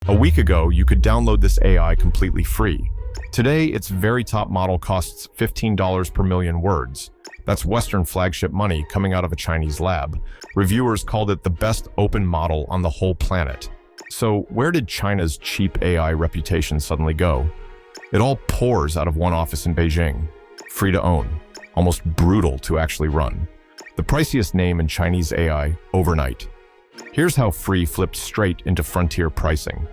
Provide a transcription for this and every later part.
A week ago, you could download this AI completely free. Today, its very top model costs $15 per million words. That's Western flagship money coming out of a Chinese lab. Reviewers called it the best open model on the whole planet. So where did China's cheap AI reputation suddenly go? It all pours out of one office in Beijing. Free to own, almost brutal to actually run. The priciest name in Chinese AI overnight. Here's how free flipped straight into frontier pricing.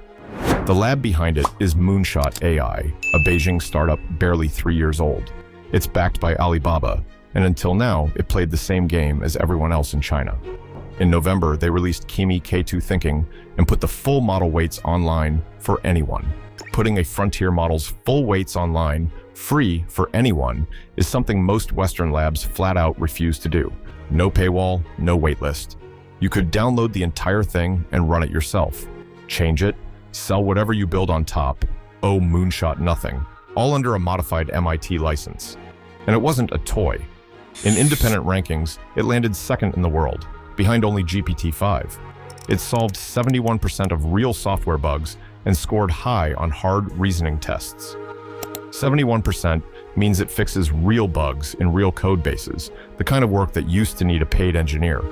The lab behind it is Moonshot AI, a Beijing startup barely 3 years old. It's backed by Alibaba, and until now, it played the same game as everyone else in China. In November, they released Kimi K3 thinking and put the full model weights online for anyone. Putting a frontier model's full weights online, free for anyone, is something most Western labs flat out refuse to do. No paywall, no waitlist. You could download the entire thing and run it yourself. Change it, sell whatever you build on top, owe Moonshot nothing, all under a modified MIT license. And it wasn't a toy. In independent rankings, it landed second in the world, behind only GPT-5. It solved 71% of real software bugs and scored high on hard reasoning tests. 71% means it fixes real bugs in real code bases, the kind of work that used to need a paid engineer.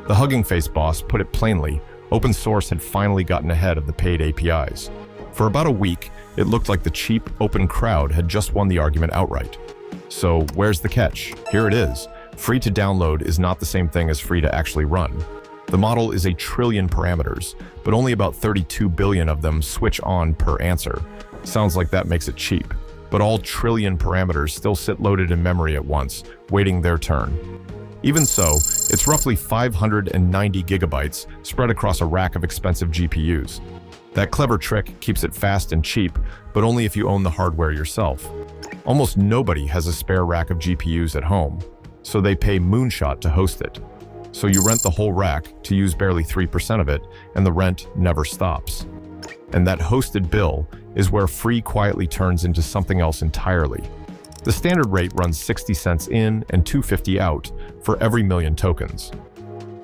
The Hugging Face boss put it plainly, open source had finally gotten ahead of the paid APIs. For about a week, it looked like the cheap, open crowd had just won the argument outright. So where's the catch? Here it is. Free to download is not the same thing as free to actually run. The model is 1 trillion parameters, but only about 32 billion of them switch on per answer. Sounds like that makes it cheap, but all trillion parameters still sit loaded in memory at once, waiting their turn. Even so, it's roughly 590 gigabytes spread across a rack of expensive GPUs. That clever trick keeps it fast and cheap, but only if you own the hardware yourself. Almost nobody has a spare rack of GPUs at home, so they pay Moonshot to host it. So you rent the whole rack to use barely 3% of it, and the rent never stops. And that hosted bill is where free quietly turns into something else entirely. The standard rate runs 60 cents in and 250 out for every million tokens.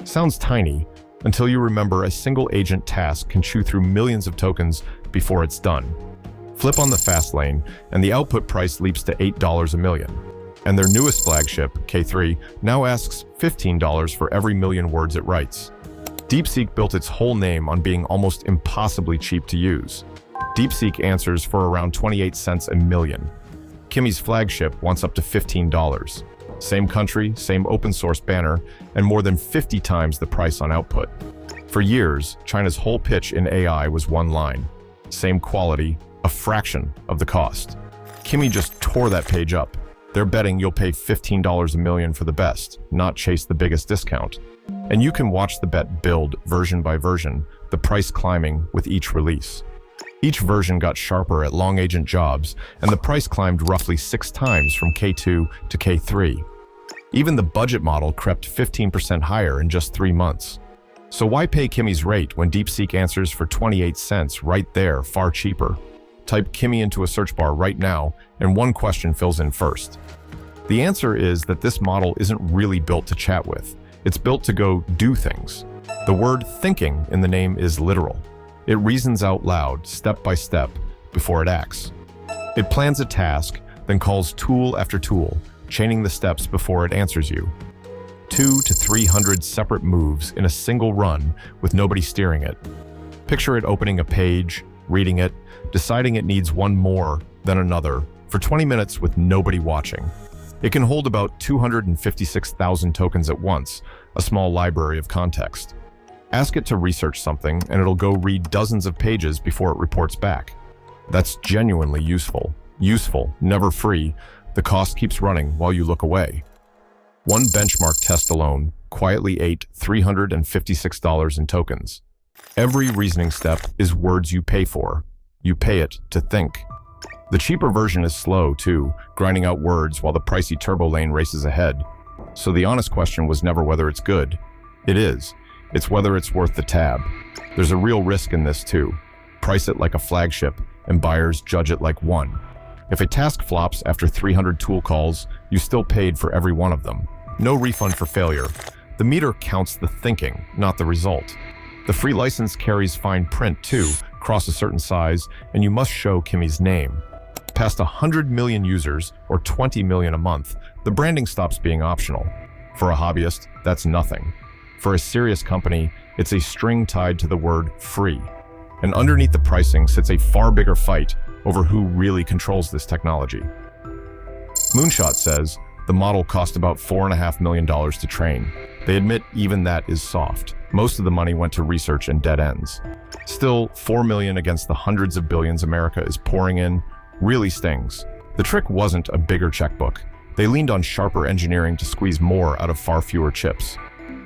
Sounds tiny until you remember a single agent task can chew through millions of tokens before it's done. Flip on the fast lane, and the output price leaps to $8 a million. And their newest flagship, K3, now asks $15 for every million words it writes. DeepSeek built its whole name on being almost impossibly cheap to use. DeepSeek answers for around 28 cents a million. Kimi's flagship wants up to $15. Same country, same open source banner, and more than 50 times the price on output. For years, China's whole pitch in AI was one line. Same quality, a fraction of the cost. Kimi just tore that page up. They're betting you'll pay $15 a million for the best, not chase the biggest discount. And you can watch the bet build version by version, the price climbing with each release. Each version got sharper at long agent jobs, and the price climbed roughly 6 times from K2 to K3. Even the budget model crept 15% higher in just 3 months. So why pay Kimi's rate when DeepSeek answers for 28 cents right there, far cheaper? Type Kimi into a search bar right now, and one question fills in first. The answer is that this model isn't really built to chat with. It's built to go do things. The word thinking in the name is literal. It reasons out loud, step by step, before it acts. It plans a task, then calls tool after tool, chaining the steps before it answers you. 200 to 300 separate moves in a single run with nobody steering it. Picture it opening a page, reading it, deciding it needs one more, then another, for 20 minutes with nobody watching. It can hold about 256,000 tokens at once, a small library of context. Ask it to research something, and it'll go read dozens of pages before it reports back. That's genuinely useful. Useful, never free. The cost keeps running while you look away. One benchmark test alone quietly ate $356 in tokens. Every reasoning step is words you pay for. You pay it to think. The cheaper version is slow, too, grinding out words while the pricey turbo lane races ahead. So the honest question was never whether it's good. It is. It's whether it's worth the tab. There's a real risk in this, too. Price it like a flagship, and buyers judge it like one. If a task flops after 300 tool calls, you still paid for every one of them. No refund for failure. The meter counts the thinking, not the result. The free license carries fine print, too, cross a certain size, and you must show Kimi's name. Past 100 million users, or 20 million a month, the branding stops being optional. For a hobbyist, that's nothing. For a serious company, it's a string tied to the word free. And underneath the pricing sits a far bigger fight over who really controls this technology. Moonshot says the model cost about $4.5 million to train. They admit even that is soft. Most of the money went to research and dead ends. Still, $4 million against the hundreds of billions America is pouring in really stings. The trick wasn't a bigger checkbook. They leaned on sharper engineering to squeeze more out of far fewer chips.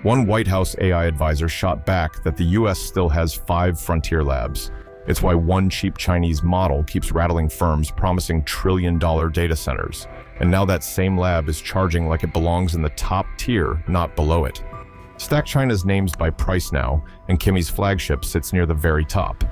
One White House AI advisor shot back that the US still has 5 frontier labs. It's why one cheap Chinese model keeps rattling firms promising trillion-dollar data centers. And now that same lab is charging like it belongs in the top tier, not below it. Stack China's names by price now, and Kimi's flagship sits near the very top.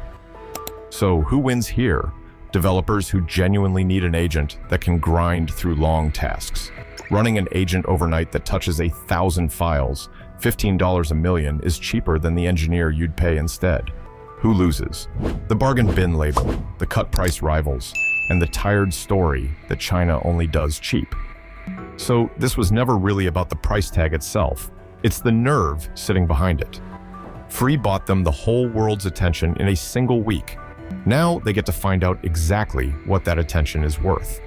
So who wins here? Developers who genuinely need an agent that can grind through long tasks. Running an agent overnight that touches 1,000 files, $15 a million, is cheaper than the engineer you'd pay instead. Who loses? The bargain bin label, the cut price rivals, and the tired story that China only does cheap. So this was never really about the price tag itself. It's the nerve sitting behind it. Free bought them the whole world's attention in a single week. Now they get to find out exactly what that attention is worth.